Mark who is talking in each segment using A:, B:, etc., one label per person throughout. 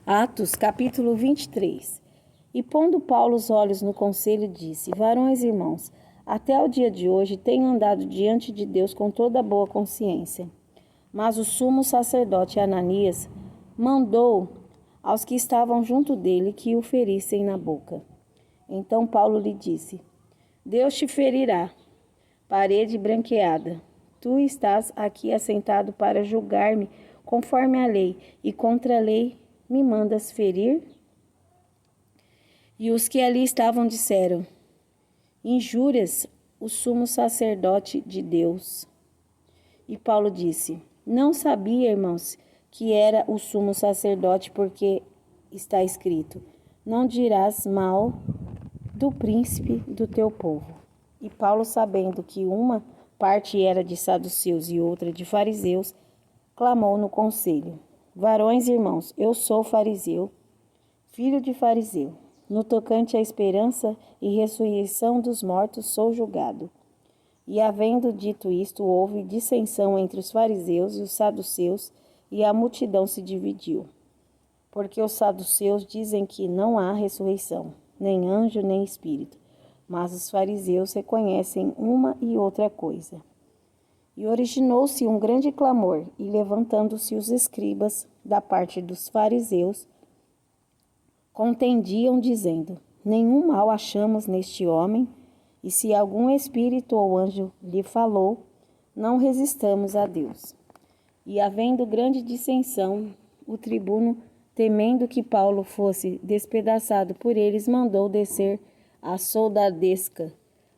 A: Atos, capítulo 23. E pondo Paulo os olhos no conselho, disse: Varões e irmãos, até o dia de hoje tenho andado diante de Deus com toda boa consciência. Mas o sumo sacerdote Ananias mandou aos que estavam junto dele que o ferissem na boca. Então Paulo lhe disse: Deus te ferirá, parede branqueada. Tu estás aqui assentado para julgar-me conforme a lei, e contra a lei me mandas ferir? E os que ali estavam disseram: Injúrias o sumo sacerdote de Deus. E Paulo disse: Não sabia, irmãos, que era o sumo sacerdote, porque está escrito: Não dirás mal do príncipe do teu povo. E Paulo, sabendo que uma parte era de saduceus e outra de fariseus, clamou no conselho: Varões e irmãos, eu sou fariseu, filho de fariseu. No tocante à esperança e ressurreição dos mortos sou julgado. E havendo dito isto, houve dissensão entre os fariseus e os saduceus, e a multidão se dividiu. Porque os saduceus dizem que não há ressurreição, nem anjo, nem espírito. Mas os fariseus reconhecem uma e outra coisa. E originou-se um grande clamor, e levantando-se os escribas da parte dos fariseus, contendiam, dizendo: Nenhum mal achamos neste homem, e se algum espírito ou anjo lhe falou, não resistamos a Deus. E havendo grande dissensão, o tribuno, temendo que Paulo fosse despedaçado por eles, mandou descer a soldadesca,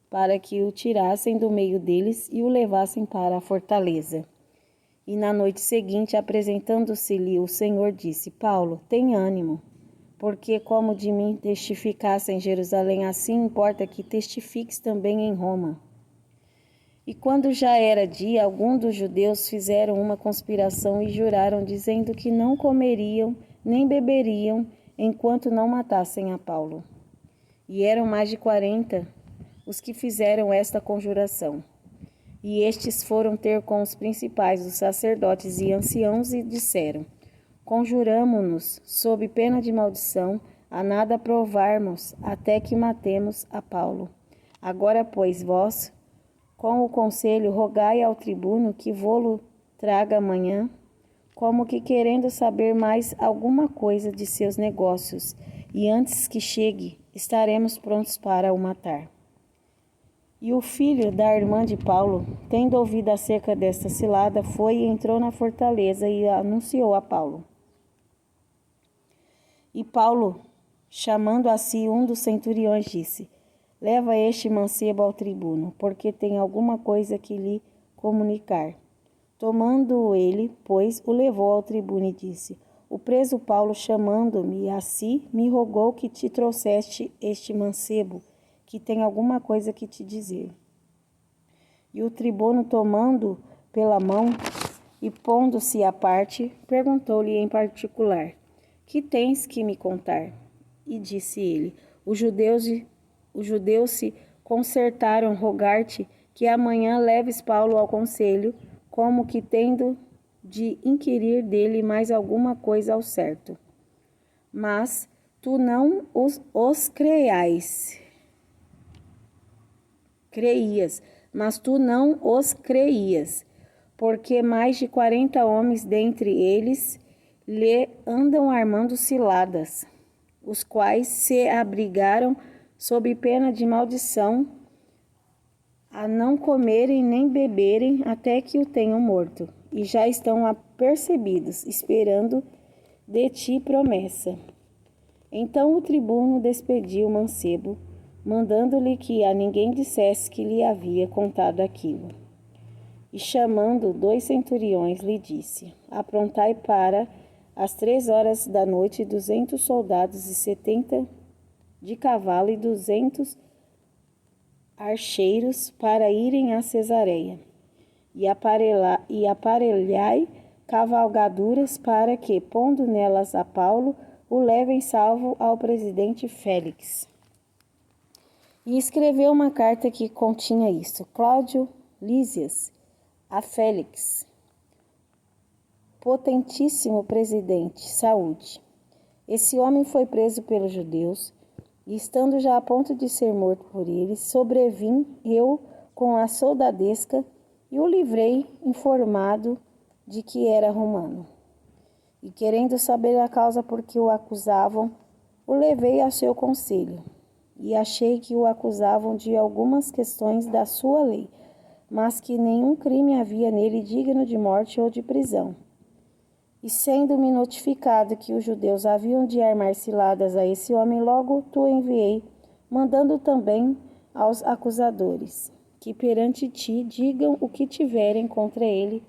A: para que o tirassem do meio deles e o levassem para a fortaleza. E na noite seguinte, apresentando-se-lhe o Senhor, disse: Paulo, tem ânimo, porque como de mim testificasse em Jerusalém, assim importa que testifiques também em Roma. E quando já era dia, alguns dos judeus fizeram uma conspiração e juraram, dizendo que não comeriam nem beberiam enquanto não matassem a Paulo. E eram mais de 40 os que fizeram esta conjuração. E estes foram ter com os principais, os sacerdotes e anciãos, e disseram: Conjuramo-nos, sob pena de maldição, a nada provarmos, até que matemos a Paulo. Agora, pois, vós, com o conselho, rogai ao tribuno que vô-lo traga amanhã, como que querendo saber mais alguma coisa de seus negócios, e antes que chegue, estaremos prontos para o matar. E o filho da irmã de Paulo, tendo ouvido acerca desta cilada, foi e entrou na fortaleza e anunciou a Paulo. E Paulo, chamando a si um dos centuriões, disse: Leva este mancebo ao tribuno, porque tem alguma coisa que lhe comunicar. Tomando-o ele, pois, o levou ao tribuno e disse: O preso Paulo, chamando-me a si, me rogou que te trouxeste este mancebo, que tem alguma coisa que te dizer. E o tribuno, tomando pela mão e pondo-se à parte, perguntou-lhe em particular: Que tens que me contar? E disse ele: Os judeus se concertaram rogar-te que amanhã leves Paulo ao conselho, como que tendo de inquirir dele mais alguma coisa ao certo. Mas tu não os creias, mas tu não os creias, porque mais de 40 homens dentre eles lhe andam armando ciladas, os quais se abrigaram sob pena de maldição a não comerem nem beberem até que o tenham morto, e já estão apercebidos, esperando de ti promessa. Então o tribuno despediu o mancebo, mandando-lhe que a ninguém dissesse que lhe havia contado aquilo. E chamando 2 centuriões, lhe disse: Aprontai para às 3 horas da noite 200 soldados e 70 de cavalo e 200 archeiros para irem a Cesareia. E aparelhai cavalgaduras para que, pondo nelas a Paulo, o levem salvo ao presidente Félix. E escreveu uma carta que continha isto: Cláudio Lísias, a Félix, potentíssimo presidente, saúde. Esse homem foi preso pelos judeus, e estando já a ponto de ser morto por eles, sobrevim eu com a soldadesca e o livrei, informado de que era romano. E querendo saber a causa por que o acusavam, o levei ao seu conselho. E achei que o acusavam de algumas questões da sua lei, mas que nenhum crime havia nele digno de morte ou de prisão. E sendo-me notificado que os judeus haviam de armar ciladas a esse homem, logo tu enviei, mandando também aos acusadores, que perante ti digam o que tiverem contra ele,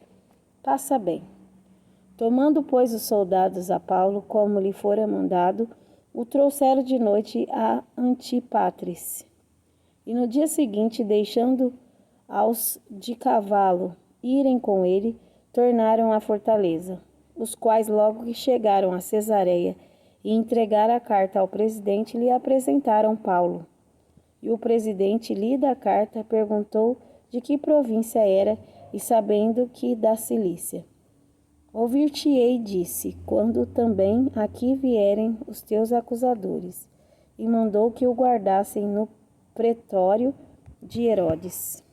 A: passa bem. Tomando, pois, os soldados a Paulo, como lhe fora mandado, o trouxeram de noite a Antipatris. E no dia seguinte, deixando aos de cavalo irem com ele, tornaram à fortaleza, os quais logo que chegaram a Cesareia e entregaram a carta ao presidente, lhe apresentaram Paulo. E o presidente, lida a carta, perguntou de que província era, e sabendo que da Cilícia. Ouvir-te-ei, disse, quando também aqui vierem os teus acusadores. E mandou que o guardassem no pretório de Herodes.